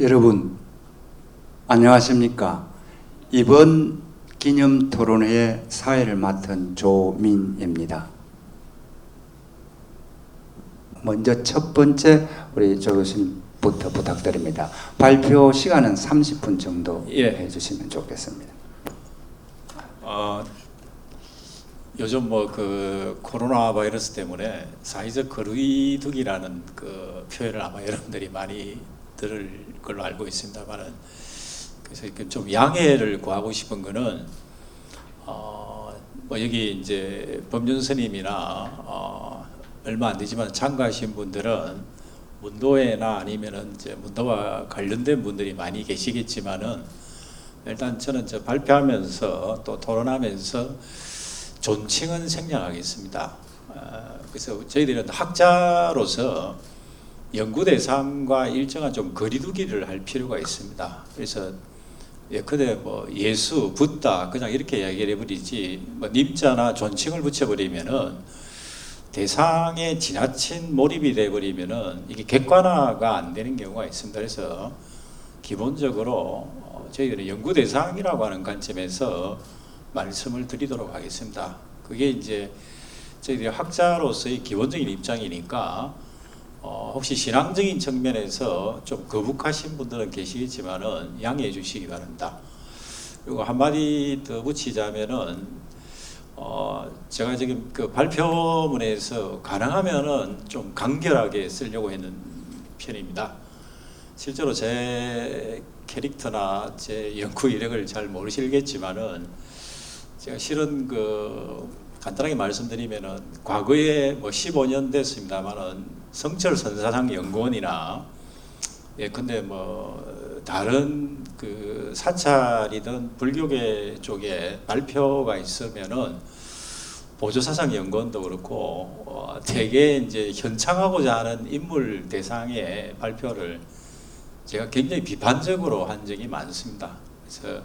여러분 안녕하십니까? 이번 기념 토론회의 사회를 맡은 조민입니다. 먼저 첫 번째 우리 조 교수님부터 부탁드립니다. 발표 시간은 30분 정도 해주시면 좋겠습니다. 요즘 그 코로나 바이러스 때문에 사회적 거리두기라는 그 표현을 아마 여러분들이 많이 들을 걸로 알고 있습니다만은, 그래서 좀 양해를 구하고 싶은 거는 뭐 여기 이제 범준 스님이나 얼마 안 되지만 참가하신 분들은 문도회나 아니면은 이제 문도와 관련된 분들이 많이 계시겠지만은, 일단 저는 발표하면서 또 토론하면서 존칭은 생략하겠습니다. 그래서 저희들은 학자로서 연구 대상과 일정한 좀 거리두기를 할 필요가 있습니다. 그래서 예컨대 뭐 예수, 붓다 그냥 이렇게 이야기를 해버리지, 뭐 님자나 존칭을 붙여버리면은 대상에 지나친 몰입이 돼버리면은 이게 객관화가 안 되는 경우가 있습니다. 그래서 기본적으로 저희들은 연구 대상이라고 하는 관점에서 말씀을 드리도록 하겠습니다. 그게 이제 저희들이 학자로서의 기본적인 입장이니까 혹시 신앙적인 측면에서 좀 거북하신 분들은 계시겠지만은 양해해 주시기 바랍니다. 그리고 한마디 더 붙이자면은 제가 지금 그 발표문에서 가능하면은 좀 간결하게 쓰려고 했는 편입니다. 실제로 제 캐릭터나 제 연구 이력을 잘 모르시겠지만은, 제가 실은 간단하게 말씀드리면은 과거에 뭐 15년 됐습니다만은 성철 선사상 연구원이나 예컨대 뭐 다른 그 사찰이든 불교계 쪽에 발표가 있으면은 보조사상 연구원도 그렇고 되게 이제 현창하고자 하는 인물 대상의 발표를 제가 굉장히 비판적으로 한 적이 많습니다. 그래서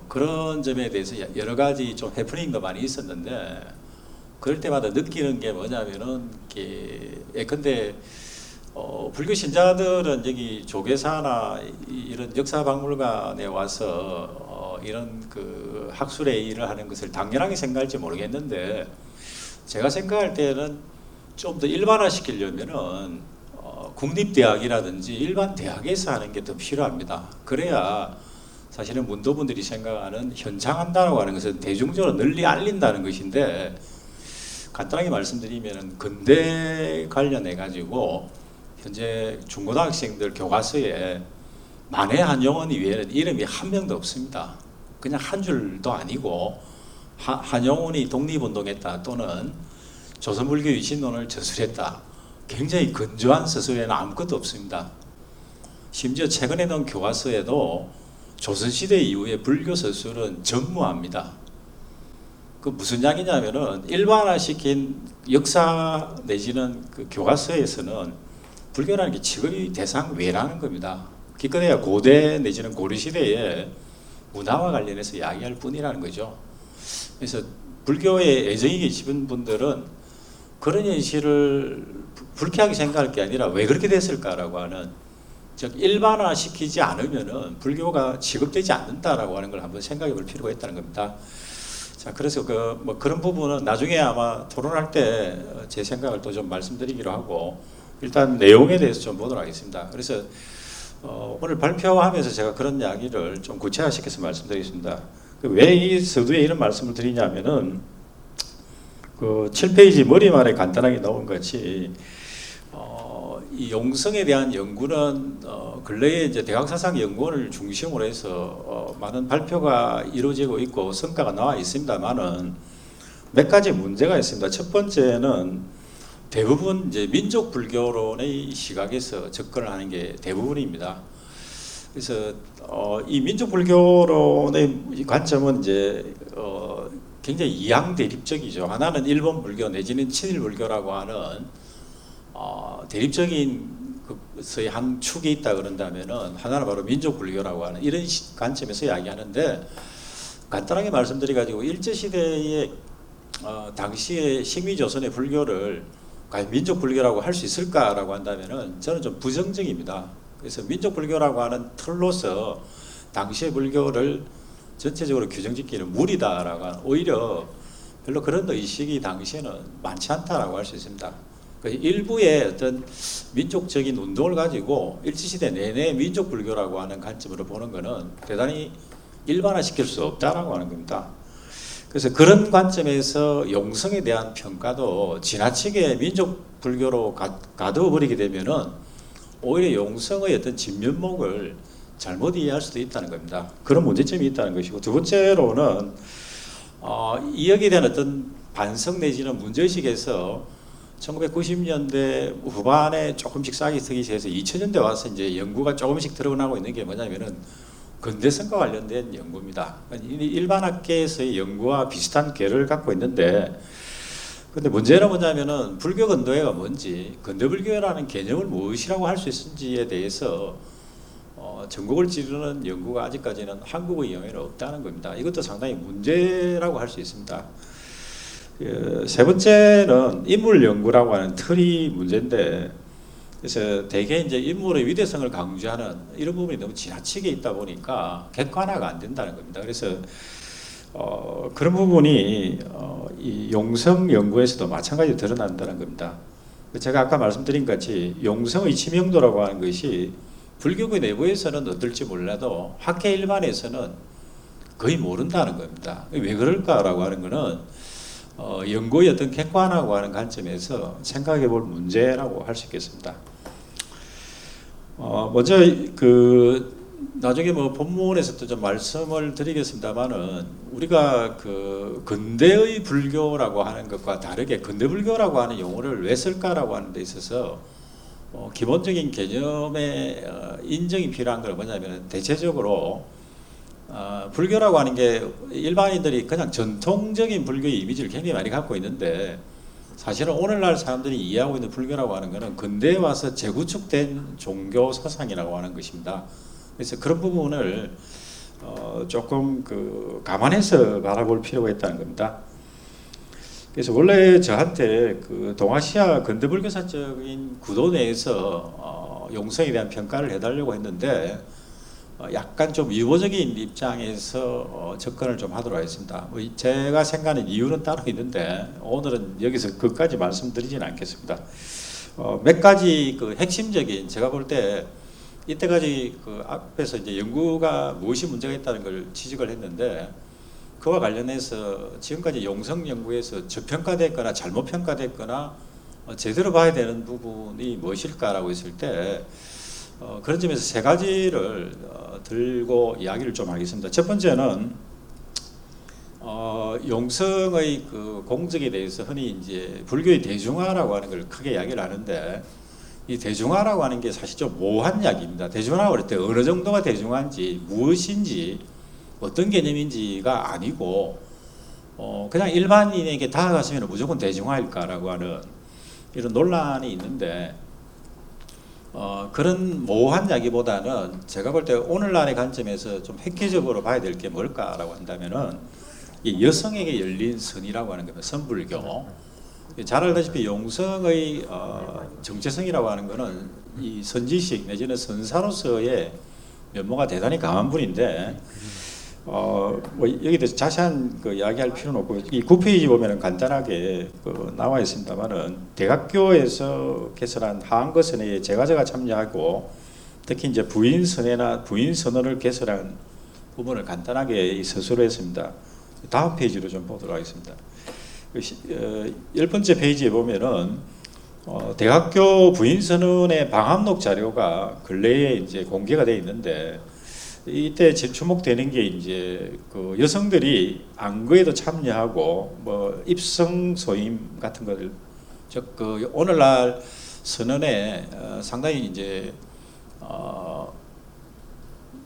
그런 점에 대해서 여러 가지 좀 해프닝도 많이 있었는데, 그럴 때마다 느끼는 게 뭐냐면은, 예컨대 불교 신자들은 여기 조계사나 이런 역사박물관에 와서 이런 그 학술의 일을 하는 것을 당연하게 생각할지 모르겠는데, 제가 생각할 때는 좀 더 일반화시키려면은 국립대학이라든지 일반 대학에서 하는 게 더 필요합니다. 그래야 사실은 문도분들이 생각하는 현창한다고 하는 것은 대중적으로 널리 알린다는 것인데, 간단하게 말씀드리면 근대 관련해 가지고 현재 중고등학생들 교과서에 만해 한용원 이외에는 이름이 한 명도 없습니다. 그냥 한 줄도 아니고 한용원이 독립운동했다 또는 조선불교 유신론을 저술했다, 굉장히 건조한 서술에는 아무것도 없습니다. 심지어 최근에 나온 교과서에도 조선시대 이후에 불교 서술은 전무합니다. 그 무슨 이야기냐면은, 일반화시킨 역사 내지는 그 교과서에서는 불교라는 게 직업이 대상 외라는 겁니다. 기껏해야 고대 내지는 고려시대에 문화와 관련해서 이야기할 뿐이라는 거죠. 그래서 불교에 애정이 계신 분들은 그런 현실을 불쾌하게 생각할 게 아니라 왜 그렇게 됐을까라고 하는, 즉 일반화시키지 않으면은 불교가 지급되지 않는다라고 하는 걸 한번 생각해 볼 필요가 있다는 겁니다. 자, 그래서 뭐 그런 부분은 나중에 아마 토론할 때 제 생각을 또 좀 말씀드리기로 하고, 일단 내용에 대해서 좀 보도록 하겠습니다. 그래서 오늘 발표하면서 제가 그런 이야기를 좀 구체화시켜서 말씀드리겠습니다. 왜 이 서두에 이런 말씀을 드리냐면은, 그 7페이지 머리말에 간단하게 나온 것이, 이 용성에 대한 연구는 근래에 이제 대학사상연구원을 중심으로 해서 많은 발표가 이루어지고 있고 성과가 나와 있습니다만은, 몇 가지 문제가 있습니다. 첫 번째는 대부분 이제 민족 불교론의 시각에서 접근을 하는 게 대부분입니다. 그래서 이 민족 불교론의 관점은 이제 굉장히 이양대립적이죠. 하나는 일본 불교 내지는 친일 불교라고 하는 대립적인 것의 한 축이 있다 그런다면은, 하나는 바로 민족 불교라고 하는 이런 관점에서 이야기하는데, 간단하게 말씀드려가지고 일제시대에 당시에 식민조선의 불교를 과연 민족 불교라고 할 수 있을까라고 한다면은 저는 좀 부정적입니다. 그래서 민족 불교라고 하는 틀로서 당시의 불교를 전체적으로 규정짓기는 무리다라고 하는, 오히려 별로 그런 의식이 당시에는 많지 않다라고 할 수 있습니다. 그 일부의 어떤 민족적인 운동을 가지고 일제시대 내내 민족 불교라고 하는 관점으로 보는 것은 대단히 일반화시킬 수 없다라고 하는 겁니다. 그래서 그런 관점에서 용성에 대한 평가도 지나치게 민족 불교로 가두어 버리게 되면은 오히려 용성의 어떤 진면목을 잘못 이해할 수도 있다는 겁니다. 그런 문제점이 있다는 것이고, 두 번째로는 이 여기에 대한 어떤 반성 내지는 문제의식에서 1990년대 후반에 조금씩 싹이 트기 시작해서 2000년대 와서 이제 연구가 조금씩 드러나고 있는 게 뭐냐면은 근대성과 관련된 연구입니다. 일반학계에서의 연구와 비슷한 결을 갖고 있는데, 근데 문제는 뭐냐면은 불교 근도회가 뭔지, 근대불교라는 개념을 무엇이라고 할 수 있는지에 대해서 전국을 찌르는 연구가 아직까지는 한국의 영역에는 없다는 겁니다. 이것도 상당히 문제라고 할 수 있습니다. 세 번째는 인물 연구라고 하는 틀이 문제인데, 그래서 대개 이제 인물의 위대성을 강조하는 이런 부분이 너무 지나치게 있다 보니까 객관화가 안 된다는 겁니다. 그래서 그런 부분이 이 용성 연구에서도 마찬가지로 드러난다는 겁니다. 제가 아까 말씀드린 같이 용성의 치명도라고 하는 것이 불교의 내부에서는 어떨지 몰라도 학계 일반에서는 거의 모른다는 겁니다. 왜 그럴까라고 하는 것은 연구의 어떤 객관화라고 하는 관점에서 생각해 볼 문제라고 할 수 있겠습니다. 먼저 나중에 뭐 본문에서도 좀 말씀을 드리겠습니다만은, 우리가 그 근대의 불교라고 하는 것과 다르게 근대 불교라고 하는 용어를 왜 쓸까라고 하는 데 있어서 기본적인 개념의 인정이 필요한 건 뭐냐면, 대체적으로 불교라고 하는 게 일반인들이 그냥 전통적인 불교의 이미지를 굉장히 많이 갖고 있는데, 사실은 오늘날 사람들이 이해하고 있는 불교라고 하는 것은 근대에 와서 재구축된 종교 사상이라고 하는 것입니다. 그래서 그런 부분을 조금 감안해서 바라볼 필요가 있다는 겁니다. 그래서 원래 저한테 그 동아시아 근대불교사적인 구도 내에서 용성에 대한 평가를 해달라고 했는데, 약간 좀 유보적인 입장에서 접근을 좀 하도록 하겠습니다. 제가 생각하는 이유는 따로 있는데 오늘은 여기서 그까지 말씀드리지는 않겠습니다. 몇 가지 그 핵심적인, 제가 볼 때 이때까지 그 앞에서 이제 연구가 무엇이 문제가 있다는 걸 지적을 했는데, 그와 관련해서 지금까지 용성 연구에서 저평가됐거나 잘못 평가됐거나 제대로 봐야 되는 부분이 무엇일까라고 했을 때, 그런 점에서 세 가지를 들고 이야기를 좀 하겠습니다. 첫 번째는 용성의 그 공적에 대해서 흔히 이제 불교의 대중화라고 하는 걸 크게 이야기를 하는데, 이 대중화라고 하는 게 사실 좀 모호한 이야기입니다. 대중화라고 할 때 어느 정도가 대중화인지, 무엇인지, 어떤 개념인지가 아니고 그냥 일반인에게 다가가시면 무조건 대중화일까라고 하는 이런 논란이 있는데, 그런 모호한 이야기보다는 제가 볼 때 오늘날의 관점에서 좀 획기적으로 봐야 될 게 뭘까라고 한다면은, 이 여성에게 열린 선이라고 하는 겁니다. 선불교. 잘 알다시피 용성의 정체성이라고 하는 것은 이 선지식 내지는 선사로서의 면모가 대단히 강한 분인데, 뭐 여기 대해서 자세한 그 이야기할 필요는 없고, 이 9페이지 보면은 간단하게 나와 있습니다만은, 대각교에서 개설한 하한거선회에 제가 참여하고, 특히 이제 부인선회나 부인선언을 개설한 부분을 간단하게 서술을 했습니다. 다음 페이지로 좀 보도록 하겠습니다. 10번째 페이지에 보면은 대각교 부인선언의 방합록 자료가 근래에 이제 공개가 되어 있는데, 이때 주목되는 게 이제 그 여성들이 안거에도 참여하고 뭐 입성 소임 같은 것을, 즉 그 오늘날 선언에 상당히 이제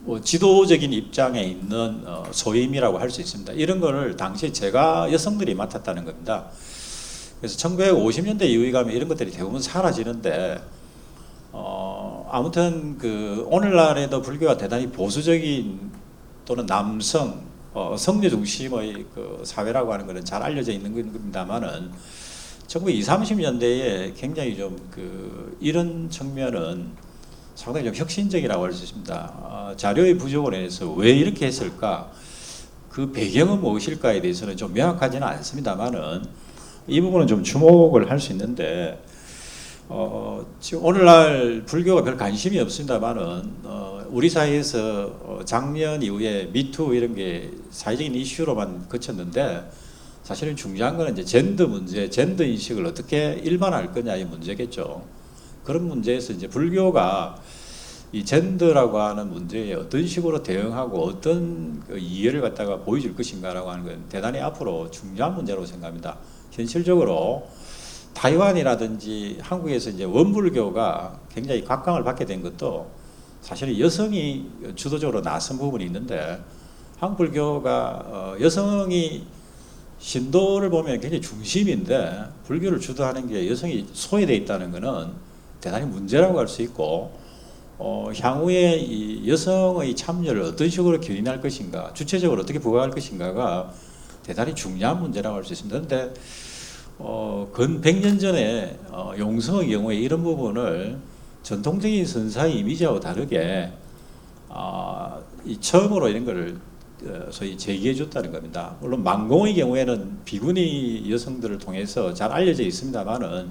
뭐 지도적인 입장에 있는 소임이라고 할 수 있습니다. 이런 거를 당시에 제가 여성들이 맡았다는 겁니다. 그래서 1950년대 이후에 가면 이런 것들이 대부분 사라지는데, 아무튼 그 오늘날에도 불교가 대단히 보수적인 또는 남성 성녀 중심의 그 사회라고 하는 것은 잘 알려져 있는 겁니다만은, 1920, 30년대에 굉장히 좀 그 이런 측면은 상당히 좀 혁신적이라고 할 수 있습니다. 자료의 부족으로 인해서 왜 이렇게 했을까? 그 배경은 무엇일까에 대해서는 좀 명확하지는 않습니다만은 이 부분은 좀 주목을 할 수 있는데 지금 오늘날 불교가 별 관심이 없습니다만은 우리 사회에서 작년 이후에 미투 이런 게 사회적인 이슈로만 그쳤는데 사실은 중요한 거는 이제 젠더 문제, 젠더 인식을 어떻게 일반화할 거냐의 문제겠죠. 그런 문제에서 이제 불교가 이 젠더라고 하는 문제에 어떤 식으로 대응하고 어떤 그 이해를 갖다가 보여줄 것인가라고 하는 건 대단히 앞으로 중요한 문제라고 생각합니다. 현실적으로 타이완이라든지 한국에서 이제 원불교가 굉장히 각광을 받게 된 것도 사실은 여성이 주도적으로 나선 부분이 있는데 한국 불교가 여성이 신도를 보면 굉장히 중심인데 불교를 주도하는 게 여성이 소외되어 있다는 것은 대단히 문제라고 할 수 있고 향후에 이 여성의 참여를 어떤 식으로 견인할 것인가, 주체적으로 어떻게 부과할 것인가가 대단히 중요한 문제라고 할 수 있습니다. 그런데 근 100년 전에 용성의 경우에 이런 부분을 전통적인 선사의 이미지하고 다르게 이 처음으로 이런 것을 소위 제기해 줬다는 겁니다. 물론 만공의 경우에는 비구니 여성들을 통해서 잘 알려져 있습니다만은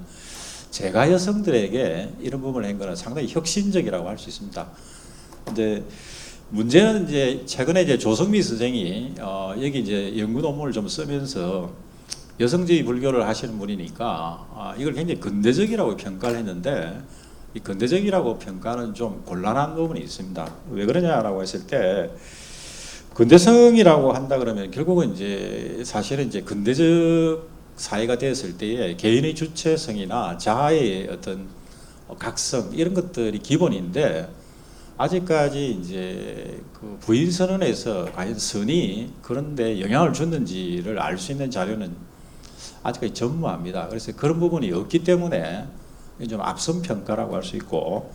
제가 여성들에게 이런 부분을 한 거는 상당히 혁신적이라고 할 수 있습니다. 근데 문제는 이제 최근에 이제 조성미 선생이 여기 이제 연구 논문을 좀 쓰면서 여성주의 불교를 하시는 분이니까 이걸 굉장히 근대적이라고 평가를 했는데 이 근대적이라고 평가는 좀 곤란한 부분이 있습니다. 왜 그러냐라고 했을 때 근대성이라고 한다 그러면 결국은 이제 사실은 이제 근대적 사회가 되었을 때에 개인의 주체성이나 자아의 어떤 각성 이런 것들이 기본인데 아직까지 이제 그 부인 선언에서 과연 선이 그런데 영향을 줬는지를 알 수 있는 자료는 아직까지 전무합니다. 그래서 그런 부분이 없기 때문에 좀 앞선 평가라고 할 수 있고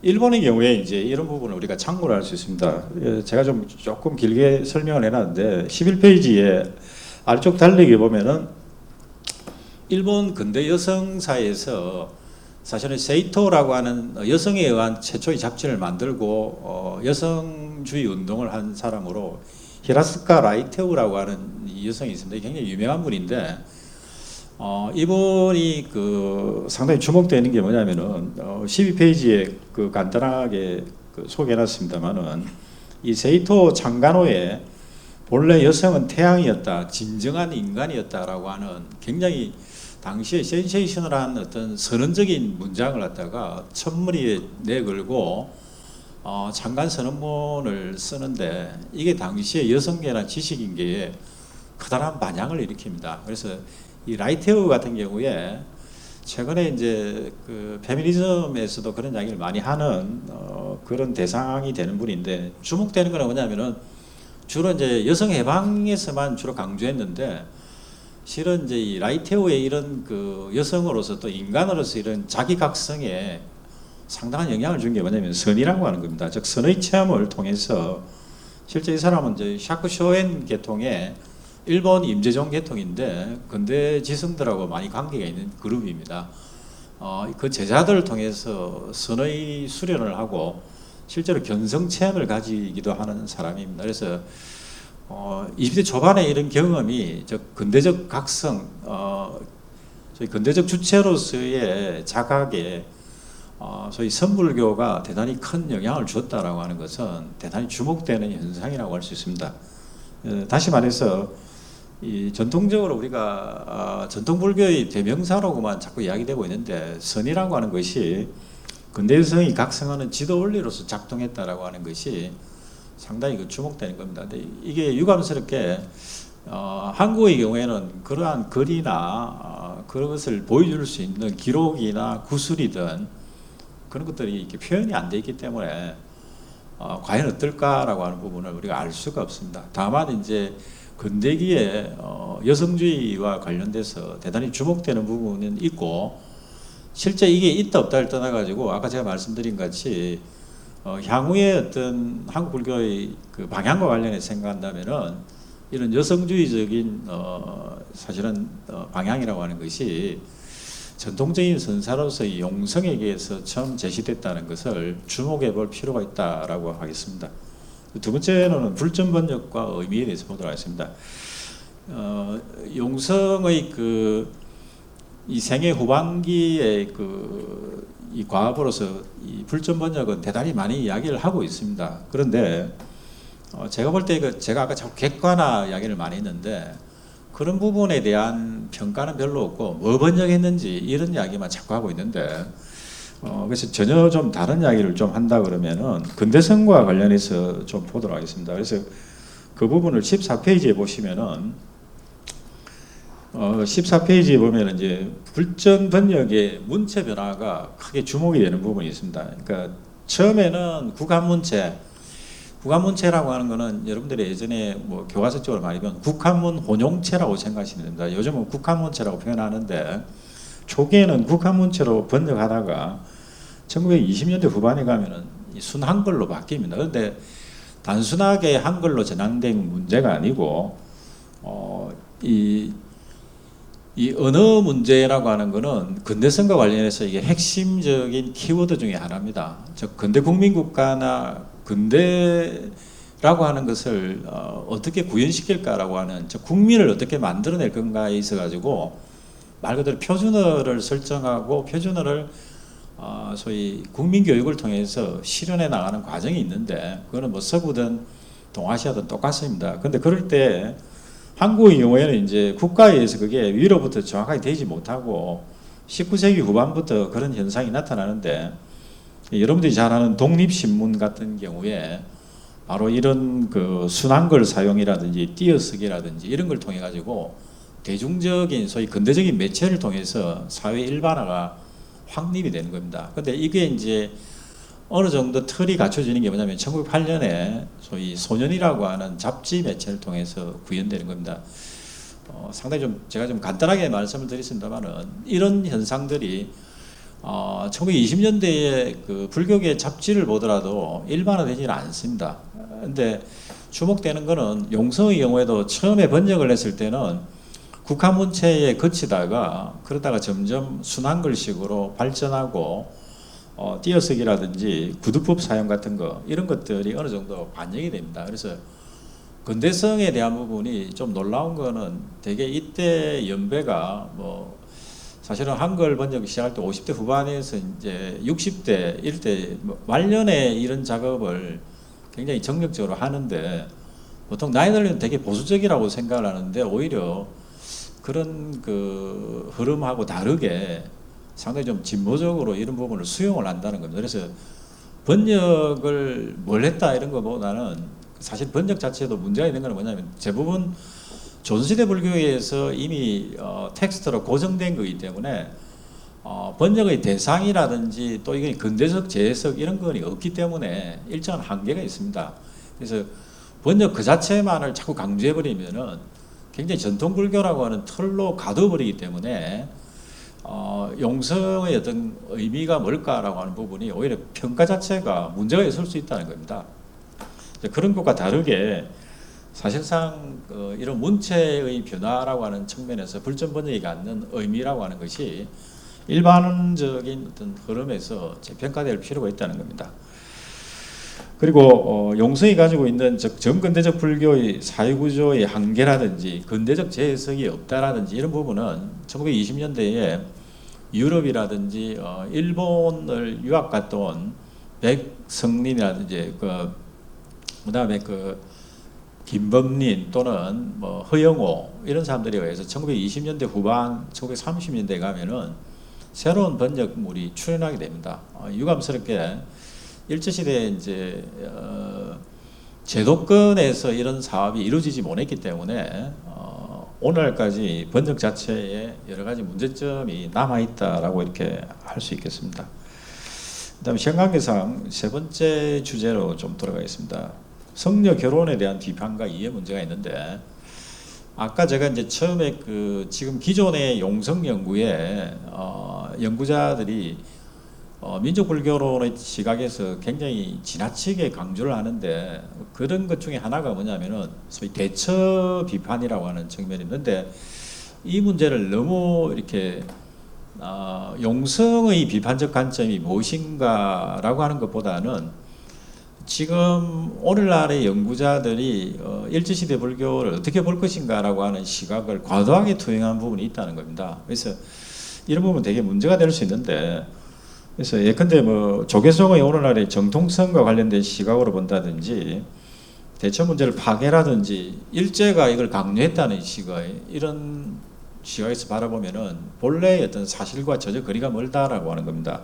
일본의 경우에 이제 이런 부분을 우리가 참고를 할 수 있습니다. 제가 좀 조금 길게 설명을 해놨는데 11페이지에 아래쪽 달리기 보면은 일본 근대 여성사에서 사실은 세이토라고 하는 여성에 의한 최초의 잡지를 만들고 여성주의 운동을 한 사람으로 히라스카 라이테우라고 하는 여성이 있습니다. 굉장히 유명한 분인데 이분이 그 상당히 주목되는 게 뭐냐면은 12페이지에 그 간단하게 그 소개해놨습니다만은 이 세이토 창간호에 본래 여성은 태양이었다, 진정한 인간이었다라고 하는 굉장히 당시에 센세이셔널한 어떤 선언적인 문장을 갖다가 첫머리에 내걸고 창간 선언문을 쓰는데 이게 당시에 여성계나 지식인계에 커다란 반향을 일으킵니다. 그래서 이 라이테우 같은 경우에 최근에 이제 그 페미니즘에서도 그런 이야기를 많이 하는 그런 대상이 되는 분인데 주목되는 건 뭐냐면은 주로 이제 여성 해방에서만 주로 강조했는데 실은 이제 이 라이테오의 이런 그 여성으로서 또 인간으로서 이런 자기 각성에 상당한 영향을 준 게 뭐냐면 선이라고 하는 겁니다. 즉 선의 체험을 통해서 실제 이 사람은 이제 샤크쇼엔 계통의 일본 임재종 계통인데 근대 지성들하고 많이 관계가 있는 그룹입니다. 그 제자들을 통해서 선의 수련을 하고 실제로 견성 체험을 가지기도 하는 사람입니다. 그래서 20대 초반에 이런 경험이 근대적 각성, 소위 근대적 주체로서의 자각에 소위 선불교가 대단히 큰 영향을 줬다라고 하는 것은 대단히 주목되는 현상이라고 할 수 있습니다. 다시 말해서 이 전통적으로 우리가 전통불교의 대명사로만 자꾸 이야기되고 있는데 선이라고 하는 것이 근대성이 각성하는 지도 원리로서 작동했다라고 하는 것이 상당히 주목되는 겁니다. 근데 이게 유감스럽게 한국의 경우에는 그러한 글이나 그런 것을 보여줄 수 있는 기록이나 구술이든 그런 것들이 이렇게 표현이 안 돼 있기 때문에 과연 어떨까라고 하는 부분을 우리가 알 수가 없습니다. 다만 이제 근대기에 여성주의와 관련돼서 대단히 주목되는 부분은 있고 실제 이게 있다 없다를 떠나가지고 아까 제가 말씀드린 같이 향후에 어떤 한국 불교의 그 방향과 관련해서 생각한다면은 이런 여성주의적인 사실은 방향이라고 하는 것이 전통적인 선사로서의 용성에게서 처음 제시됐다는 것을 주목해 볼 필요가 있다라고 하겠습니다. 두 번째는 불전 번역과 의미에 대해서 보도록 하겠습니다. 용성의 이 생애 후반기에 이 과학으로서 이 불전 번역은 대단히 많이 이야기를 하고 있습니다. 그런데 제가 볼 때 제가 아까 자꾸 객관화 이야기를 많이 했는데 그런 부분에 대한 평가는 별로 없고 뭐 번역했는지 이런 이야기만 자꾸 하고 있는데 그래서 전혀 좀 다른 이야기를 좀 한다 그러면은 근대성과 관련해서 좀 보도록 하겠습니다. 그래서 그 부분을 14페이지에 보시면은 14페이지에 보면 이제 불전 번역의 문체 변화가 크게 주목이 되는 부분이 있습니다. 그러니까 처음에는 국한문체라고 하는 거는 여러분들이 예전에 뭐 교과서 쪽으로 많이 배운 국한문 혼용체라고 생각하시면 됩니다. 요즘은 국한문체라고 표현하는데 초기에는 국한문체로 번역하다가 1920년대 후반에 가면은 순한글로 바뀝니다. 그런데 단순하게 한글로 전환된 문제가 아니고 이 언어 문제라고 하는 거는 근대성과 관련해서 이게 핵심적인 키워드 중에 하나입니다. 즉 근대 국민국가나 근대라고 하는 것을 어떻게 구현시킬까라고 하는 즉 국민을 어떻게 만들어낼 건가에 있어 가지고 말 그대로 표준어를 설정하고 표준어를 소위 국민교육을 통해서 실현해 나가는 과정이 있는데 그거는 뭐 서구든 동아시아든 똑같습니다. 그런데 그럴 때 한국의 경우에는 이제 국가에 의해서 그게 위로부터 정확하게 되지 못하고 19세기 후반부터 그런 현상이 나타나는데 여러분들이 잘 아는 독립신문 같은 경우에 바로 이런 순한글 사용이라든지 띄어쓰기라든지 이런 걸 통해 가지고 대중적인 소위 근대적인 매체를 통해서 사회 일반화가 확립이 되는 겁니다. 근데 이게 이제 어느 정도 틀이 갖춰지는 게 뭐냐면 1908년에 소위 소년이라고 하는 잡지 매체를 통해서 구현되는 겁니다. 상당히 제가 좀 간단하게 말씀을 드렸습니다만은 이런 현상들이 1920년대에 불교계 잡지를 보더라도 일반화되지는 않습니다. 근데 주목되는 거는 용성의 경우에도 처음에 번역을 했을 때는 국한문체에 거치다가 그러다가 점점 순한글식으로 발전하고 띄어쓰기라든지 구두법 사용 같은 거 이런 것들이 어느 정도 반영이 됩니다. 그래서 근대성에 대한 부분이 좀 놀라운 거는 되게 이때 연배가 뭐 사실은 한글 번역 시작할 때 50대 후반에서 이제 60대 이럴 때 말년에 이런 작업을 굉장히 정력적으로 하는데 보통 나이 들면 되게 보수적이라고 생각을 하는데 오히려 그런 흐름하고 다르게 상당히 좀 진보적으로 이런 부분을 수용을 한다는 겁니다. 그래서 번역을 뭘 했다 이런 것보다는 사실 번역 자체도 문제가 있는 건 뭐냐면 대부분 조선시대 불교에서 이미 텍스트로 고정된 거기 때문에 번역의 대상이라든지 또 이게 근대적 재해석 이런 건 없기 때문에 일정한 한계가 있습니다. 그래서 번역 그 자체만을 자꾸 강조해버리면은 굉장히 전통 불교라고 하는 틀로 가둬버리기 때문에 용성의 어떤 의미가 뭘까라고 하는 부분이 오히려 평가 자체가 문제가 있을 수 있다는 겁니다. 그런 것과 다르게 사실상 이런 문체의 변화라고 하는 측면에서 불전 번역이 갖는 의미라고 하는 것이 일반적인 어떤 흐름에서 재평가될 필요가 있다는 겁니다. 그리고 용성이 가지고 있는 즉 전근대적 불교의 사회구조의 한계라든지 근대적 재해석이 없다라든지 이런 부분은 1920년대에 유럽이라든지 일본을 유학 갔다 온 백성린이라든지 그다음에 김범린 또는 뭐 허영호 이런 사람들에 의해서 1920년대 후반 1930년대에 가면은 새로운 번역물이 출현하게 됩니다. 유감스럽게 일제시대에 이제 제도권에서 이런 사업이 이루어지지 못했기 때문에 오늘날까지 번역 자체에 여러 가지 문제점이 남아 있다라고 이렇게 할 수 있겠습니다. 그다음에 시간 관계상 세 번째 주제로 좀 들어가겠습니다. 성녀 결혼에 대한 비판과 이해 문제가 있는데 아까 제가 이제 처음에 지금 기존의 용성 연구에 연구자들이 민족 불교론의 시각에서 굉장히 지나치게 강조를 하는데 그런 것 중에 하나가 뭐냐면은 소위 대처 비판이라고 하는 측면이 있는데 이 문제를 너무 이렇게 용성의 비판적 관점이 무엇인가라고 하는 것보다는 지금 오늘날의 연구자들이 일제시대 불교를 어떻게 볼 것인가라고 하는 시각을 과도하게 투영한 부분이 있다는 겁니다. 그래서 이런 부분 되게 문제가 될 수 있는데, 그래서 예컨대 뭐 조계종의 오늘날의 정통성과 관련된 시각으로 본다든지 대처 문제를 파괴라든지 일제가 이걸 강요했다는 시각, 이런 시각에서 바라보면은 본래의 어떤 사실과 전혀 거리가 멀다라고 하는 겁니다.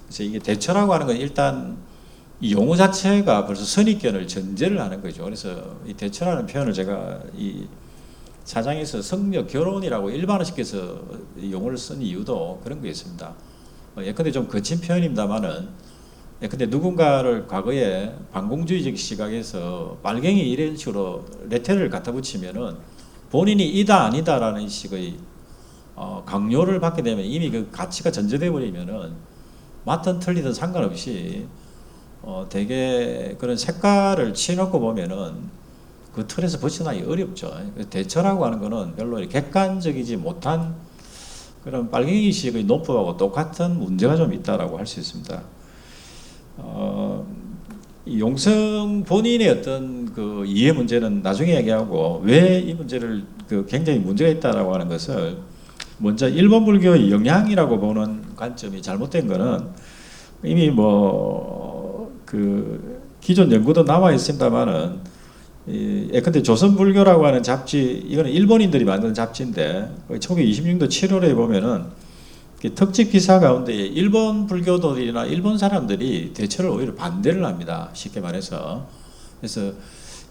그래서 이게 대처라고 하는 건 일단 이 용어 자체가 벌써 선입견을 전제를 하는 거죠. 그래서 이 대처라는 표현을 제가 이 사장에서 성녀 결혼이라고 일반화시켜서 이 용어를 쓴 이유도 그런 게 있습니다. 예컨대 좀 거친 표현입니다만은, 예컨대 누군가를 과거에 반공주의적 시각에서 빨갱이 이런 식으로 레테를 갖다 붙이면은 본인이 이다 아니다라는 식의 강요를 받게 되면 이미 그 가치가 전제돼 버리면은 맞든 틀리든 상관없이 되게 그런 색깔을 치놓고 보면은 그 틀에서 벗어나기 어렵죠. 대처라고 하는 거는 별로 객관적이지 못한 그런 빨갱이식의 노포하고 똑같은 문제가 좀 있다라고 할 수 있습니다. 용성 본인의 어떤 그 이해 문제는 나중에 얘기하고, 왜 이 문제를 그 굉장히 문제가 있다라고 하는 것을 먼저 일본 불교의 영향이라고 보는 관점이 잘못된 거는 이미 뭐 그 기존 연구도 나와 있습니다만은, 예컨대 조선불교라고 하는 잡지, 이거는 일본인들이 만든 잡지인데 1926년도 7월에 보면은 특집 기사 가운데 일본 불교도들이나 일본 사람들이 대처를 오히려 반대를 합니다. 쉽게 말해서. 그래서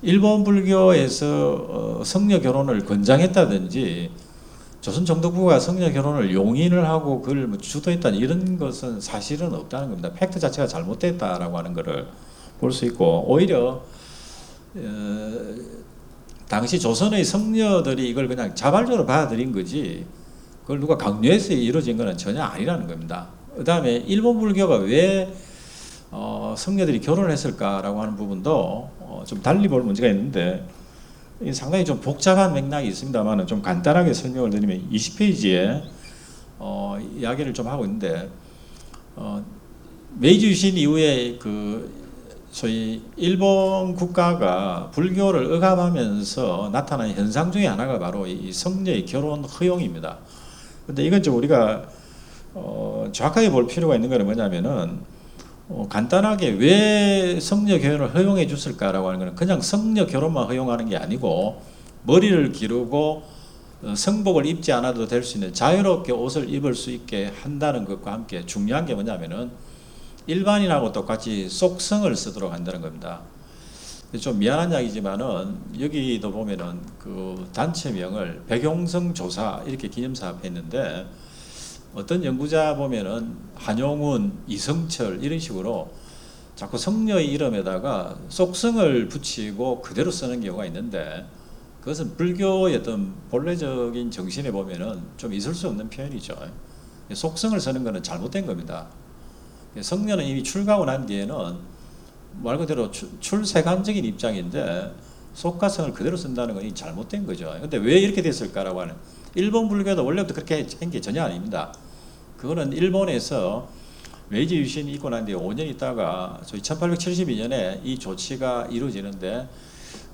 일본 불교에서 성녀 결혼을 권장했다든지 조선 정독부가 성녀 결혼을 용인을 하고 그걸 뭐 주도했다는 이런 것은 사실은 없다는 겁니다. 팩트 자체가 잘못됐다라고 하는 것을 볼 수 있고, 오히려 당시 조선의 성녀들이 이걸 그냥 자발적으로 받아들인 거지 그걸 누가 강요해서 이루어진 것은 전혀 아니라는 겁니다. 그 다음에 일본 불교가 왜 성녀들이 결혼을 했을까라고 하는 부분도 좀 달리 볼 문제가 있는데, 상당히 좀 복잡한 맥락이 있습니다만 좀 간단하게 설명을 드리면 20페이지에 이야기를 좀 하고 있는데, 메이지 유신 이후에 그 소위 일본 국가가 불교를 억압하면서 나타난 현상 중에 하나가 바로 이 성녀의 결혼 허용입니다. 근데 이건 좀 우리가 정확하게 볼 필요가 있는 것은 뭐냐면은, 간단하게 왜 성녀 결혼을 허용해 줬을까라고 하는 것은 그냥 성녀 결혼만 허용하는 게 아니고, 머리를 기르고 성복을 입지 않아도 될 수 있는 자유롭게 옷을 입을 수 있게 한다는 것과 함께 중요한 게 뭐냐면은 일반인하고 똑같이 속성을 쓰도록 한다는 겁니다. 좀 미안한 이야기지만은 여기도 보면은 그 단체명을 백용성 조사 이렇게 기념사업에 했는데, 어떤 연구자 보면은 한용운, 이성철 이런 식으로 자꾸 성녀의 이름에다가 속성을 붙이고 그대로 쓰는 경우가 있는데, 그것은 불교의 어떤 본래적인 정신에 보면은 좀 있을 수 없는 표현이죠. 속성을 쓰는 것은 잘못된 겁니다. 성녀는 이미 출가하고 난 뒤에는 말 그대로 출세관적인 입장인데 속가성을 그대로 쓴다는 건 잘못된 거죠. 근데 왜 이렇게 됐을까라고 하는, 일본 불교도 원래부터 그렇게 한 게 전혀 아닙니다. 그거는 일본에서 메이지 유신이 있고 난 뒤에 5년 있다가 저희 1872년에 이 조치가 이루어지는데,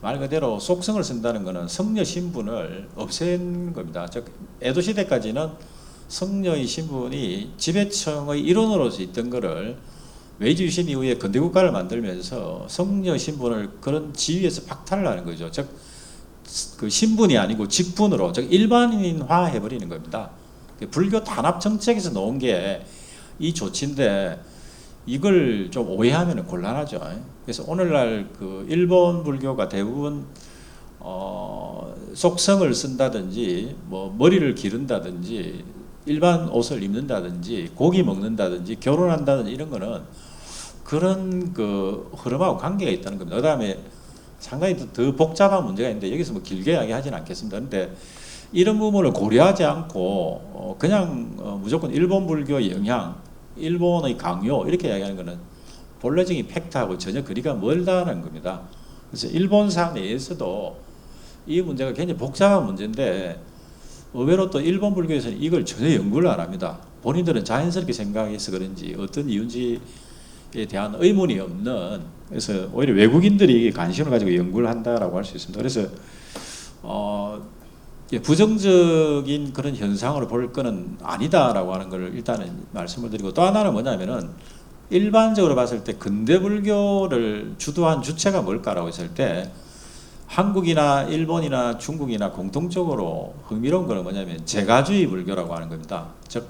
말 그대로 속성을 쓴다는 것은 성녀 신분을 없앤 겁니다. 즉 에도 시대까지는 성녀의 신분이 지배청의 일원으로서 있던 것을 메이지 유신 이후에 근대국가를 만들면서 성녀 신분을 그런 지위에서 박탈을 하는 거죠. 즉 그 신분이 아니고 직분으로, 즉 일반인화 해버리는 겁니다. 불교 단합 정책에서 나온 게 이 조치인데, 이걸 좀 오해하면 곤란하죠. 그래서 오늘날 그 일본 불교가 대부분 속성을 쓴다든지 뭐 머리를 기른다든지 일반 옷을 입는다든지 고기 먹는다든지 결혼한다든지 이런 거는 그런 그 흐름하고 관계가 있다는 겁니다. 그 다음에 상당히 더 복잡한 문제가 있는데 여기서 뭐 길게 이야기하지는 않겠습니다. 그런데 이런 부분을 고려하지 않고 그냥 무조건 일본 불교의 영향, 일본의 강요 이렇게 이야기하는 것은 본래적인 팩트하고 전혀 거리가 멀다는 겁니다. 그래서 일본사 내에서도 이 문제가 굉장히 복잡한 문제인데 의외로 또 일본 불교에서는 이걸 전혀 연구를 안 합니다. 본인들은 자연스럽게 생각해서 그런지 어떤 이유인지에 대한 의문이 없는, 그래서 오히려 외국인들이 관심을 가지고 연구를 한다라고 할 수 있습니다. 그래서 부정적인 그런 현상으로 볼 거는 아니다라고 하는 걸 일단은 말씀을 드리고, 또 하나는 뭐냐면은 일반적으로 봤을 때 근대 불교를 주도한 주체가 뭘까라고 했을 때 한국이나 일본이나 중국이나 공통적으로 흥미로운 거는 뭐냐면 제가주의 불교라고 하는 겁니다. 즉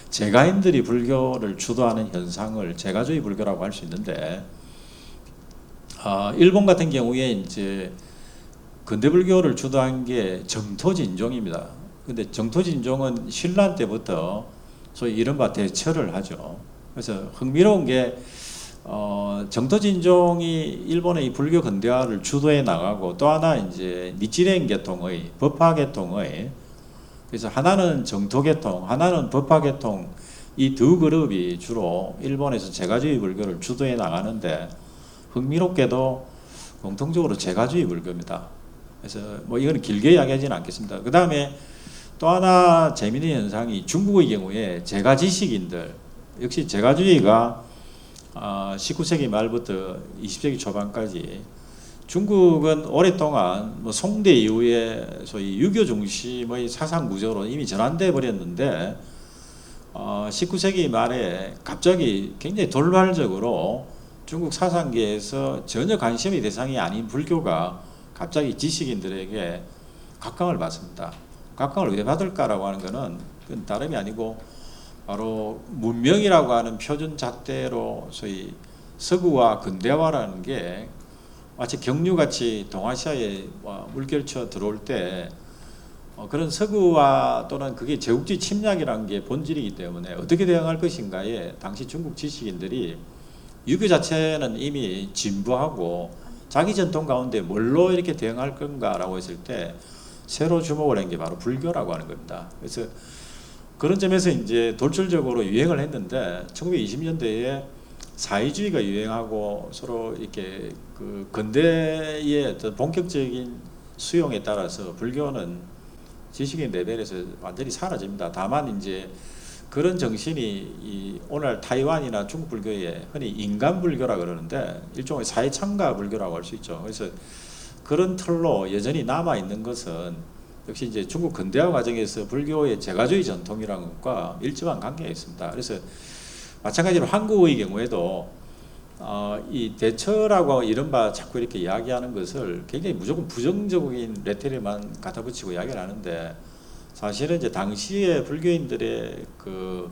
제가인들이 불교를 주도하는 현상을 제가주의 불교라고 할 수 있는데, 일본 같은 경우에 이제 근대 불교를 주도한 게 정토진종입니다. 근데 정토진종은 신라 때부터 소위 이른바 대처를 하죠. 그래서 흥미로운 게 정토진종이 일본의 이 불교 근대화를 주도해 나가고, 또 하나 이제 니치레인 계통의 법화 계통의, 그래서 하나는 정토 계통, 하나는 법화 계통, 이 두 그룹이 주로 일본에서 제가주의 불교를 주도해 나가는데, 흥미롭게도 공통적으로 제가주의 불교입니다. 그래서 뭐 이건 길게 이야기하지는 않겠습니다. 그 다음에 또 하나 재미있는 현상이 중국의 경우에 제가지식인들, 역시 제가주의가 19세기 말부터 20세기 초반까지, 중국은 오랫동안 뭐 송대 이후에 소위 유교 중심의 사상 구조로 이미 전환돼 버렸는데, 19세기 말에 갑자기 굉장히 돌발적으로 중국 사상계에서 전혀 관심의 대상이 아닌 불교가 갑자기 지식인들에게 각광을 받습니다. 각광을 왜 받을까라고 하는 것은 그건 다름이 아니고 바로 문명이라고 하는 표준 잣대로 소위 서구와 근대화라는 게 마치 경류같이 동아시아에 물결쳐 들어올 때 그런 서구화 또는 그게 제국주의 침략이라는 게 본질이기 때문에 어떻게 대응할 것인가에 당시 중국 지식인들이 유교 자체는 이미 진부하고 자기 전통 가운데 뭘로 이렇게 대응할 건가라고 했을 때 새로 주목을 한 게 바로 불교라고 하는 겁니다. 그래서 그런 점에서 이제 돌출적으로 유행을 했는데 1920년대에 사회주의가 유행하고 서로 이렇게 그 근대의 어떤 본격적인 수용에 따라서 불교는 지식인 레벨에서 완전히 사라집니다. 다만 이제 그런 정신이 이 오늘 타이완이나 중국 불교에 흔히 인간 불교라 그러는데 일종의 사회 참가 불교라고 할 수 있죠. 그래서 그런 틀로 여전히 남아 있는 것은 역시 이제 중국 근대화 과정에서 불교의 제가주의 전통이라는 것과 밀접한 관계가 있습니다. 그래서 마찬가지로 한국의 경우에도 이 대처라고 이른바 자꾸 이렇게 이야기하는 것을 굉장히 무조건 부정적인 레터리만 갖다 붙이고 이야기를 하는데, 사실은 이제 당시의 불교인들의 그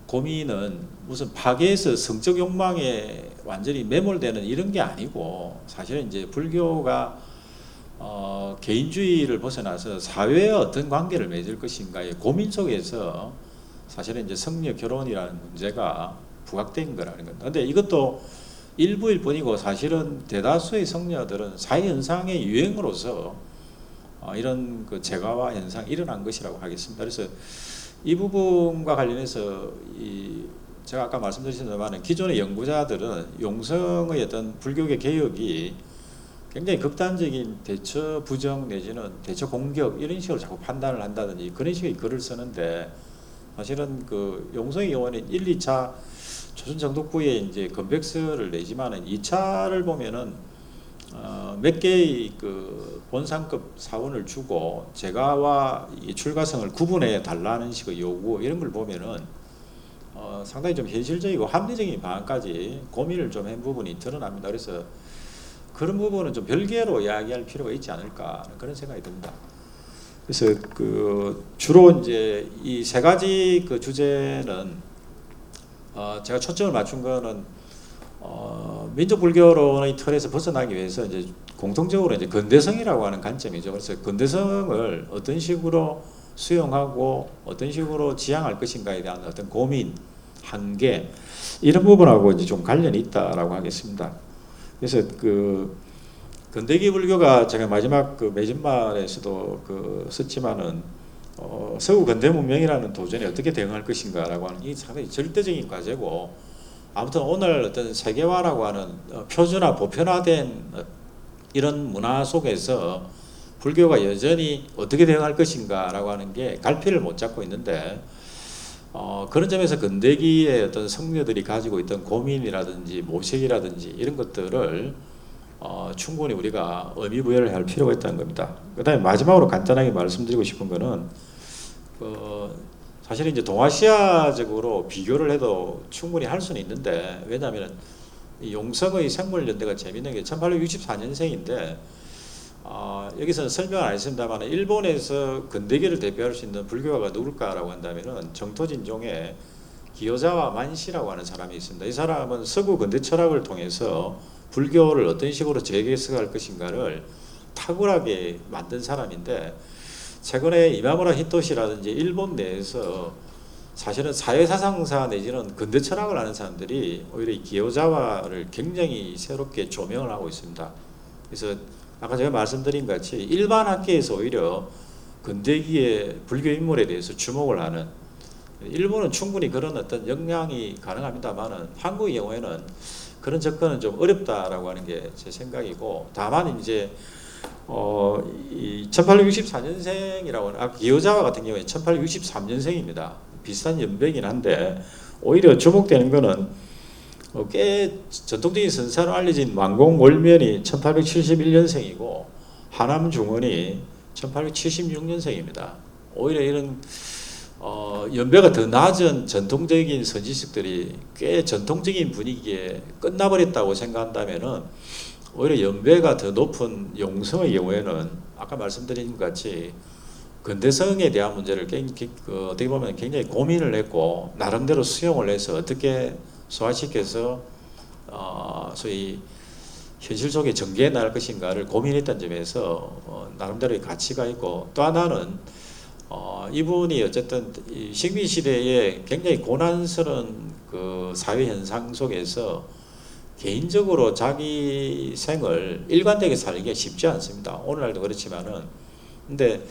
고민은 무슨 파괴해서 성적 욕망에 완전히 매몰되는 이런 게 아니고, 사실은 이제 불교가 개인주의를 벗어나서 사회에 어떤 관계를 맺을 것인가의 고민 속에서 사실은 이제 성녀 결혼이라는 문제가 부각된 거라는 겁니다. 근데 이것도 일부일 뿐이고 사실은 대다수의 성녀들은 사회 현상의 유행으로서 이런 그 제가화 현상이 일어난 것이라고 하겠습니다. 그래서 이 부분과 관련해서 제가 아까 말씀드렸지만 기존의 연구자들은 용성의 어떤 불교계 개혁이 굉장히 극단적인 대처 부정 내지는 대처 공격 이런 식으로 자꾸 판단을 한다든지 그런 식의 글을 쓰는데, 사실은 그 용성의 경우는 1, 2차 조선 정독부에 이제 건백서를 내지만은 2차를 보면은 몇 개의 그 본상급 사원을 주고 제가와 이 출가성을 구분해 달라는 식의 요구 이런 걸 보면은 상당히 좀 현실적이고 합리적인 방안까지 고민을 좀 한 부분이 드러납니다. 그래서 그런 부분은 좀 별개로 이야기할 필요가 있지 않을까 그런 생각이 듭니다. 그래서 그 주로 이제 이 세 가지 그 주제는 제가 초점을 맞춘 거는 민족 불교론의 틀에서 벗어나기 위해서 이제 공통적으로 이제 근대성이라고 하는 관점이죠. 그래서 근대성을 어떤 식으로 수용하고 어떤 식으로 지향할 것인가에 대한 어떤 고민, 한계 이런 부분하고 이제 좀 관련이 있다라고 하겠습니다. 그래서 그 근대기 불교가 제가 마지막 그 매진말에서도 그 썼지만은 서구 근대 문명이라는 도전에 어떻게 대응할 것인가라고 하는 이 상당히 절대적인 과제고, 아무튼 오늘 어떤 세계화라고 하는 표준화 보편화된 이런 문화 속에서 불교가 여전히 어떻게 대응할 것인가라고 하는 게 갈피를 못 잡고 있는데 그런 점에서 근대기의 어떤 성녀들이 가지고 있던 고민이라든지 모색이라든지 이런 것들을 충분히 우리가 의미 부여를 할 필요가 있다는 겁니다. 그다음에 마지막으로 간단하게 말씀드리고 싶은 거는 사실 이제 동아시아적으로 비교를 해도 충분히 할 수는 있는데, 왜냐하면 이 용성의 생물연대가 재밌는 게 1864년생인데 여기서는 설명을 안 했습니다만 일본에서 근대기를 대표할 수 있는 불교가가 누굴까라고 한다면은 정토진종의 기요자와 만시라고 하는 사람이 있습니다. 이 사람은 서구 근대 철학을 통해서 불교를 어떤 식으로 재개석할 것인가를 탁월하게 만든 사람인데, 최근에 이마무라 히토시라든지 일본 내에서 사실은 사회사상사 내지는 근대 철학을 하는 사람들이 오히려 이 기요자와를 굉장히 새롭게 조명을 하고 있습니다. 그래서 아까 제가 말씀드린 같이 일반 학계에서 오히려 근대기의 불교 인물에 대해서 주목을 하는, 일본은 충분히 그런 어떤 역량이 가능합니다만은 한국의 경우에는 그런 접근은 좀 어렵다라고 하는 게 제 생각이고, 다만 이제 이 1864년생이라고 기요자와 같은 경우에 1863년생입니다. 비슷한 연배이긴 한데 오히려 주목되는 거는 꽤 전통적인 선사로 알려진 완공월면이 1871년생이고 하남중원이 1876년생입니다. 오히려 이런 연배가 더 낮은 전통적인 선지식들이 꽤 전통적인 분위기에 끝나버렸다고 생각한다면은 오히려 연배가 더 높은 용성의 경우에는 아까 말씀드린 것 같이 근대성에 대한 문제를 어떻게 보면 굉장히 고민을 했고 나름대로 수용을 해서 어떻게 소화시켜서 소위 현실 속에 전개해 나갈 것인가를 고민했던 점에서 나름대로의 가치가 있고, 또 하나는 이분이 어쨌든 이 식민 시대에 굉장히 고난스러운 그 사회 현상 속에서 개인적으로 자기 생을 일관되게 살기가 쉽지 않습니다. 오늘날도 그렇지만은. 근데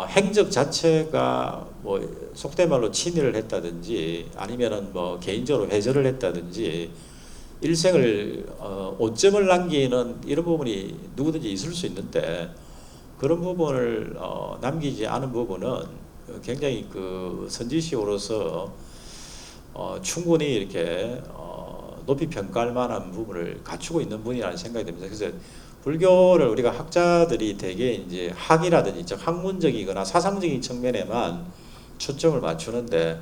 행적 자체가 뭐 속된 말로 친일을 했다든지 아니면은 뭐 개인적으로 회절을 했다든지 일생을 오점을 남기는 이런 부분이 누구든지 있을 수 있는데, 그런 부분을 남기지 않은 부분은 굉장히 그 선지식으로서 충분히 이렇게 높이 평가할 만한 부분을 갖추고 있는 분이라는 생각이 듭니다. 그래서 불교를 우리가 학자들이 대개 이제 학이라든지 즉 학문적이거나 사상적인 측면에만 초점을 맞추는데,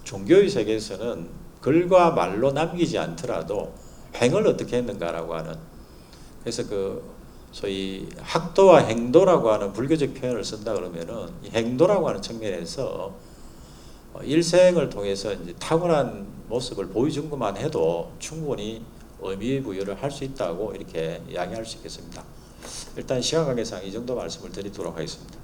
종교의 세계에서는 글과 말로 남기지 않더라도 행을 어떻게 했는가라고 하는, 그래서 그 소위 학도와 행도라고 하는 불교적 표현을 쓴다 그러면은 이 행도라고 하는 측면에서 일생을 통해서 이제 타고난 모습을 보여준 것만 해도 충분히 의미 부여를 할 수 있다고 이렇게 이야기할 수 있겠습니다. 일단 시간 관계상 이 정도 말씀을 드리도록 하겠습니다.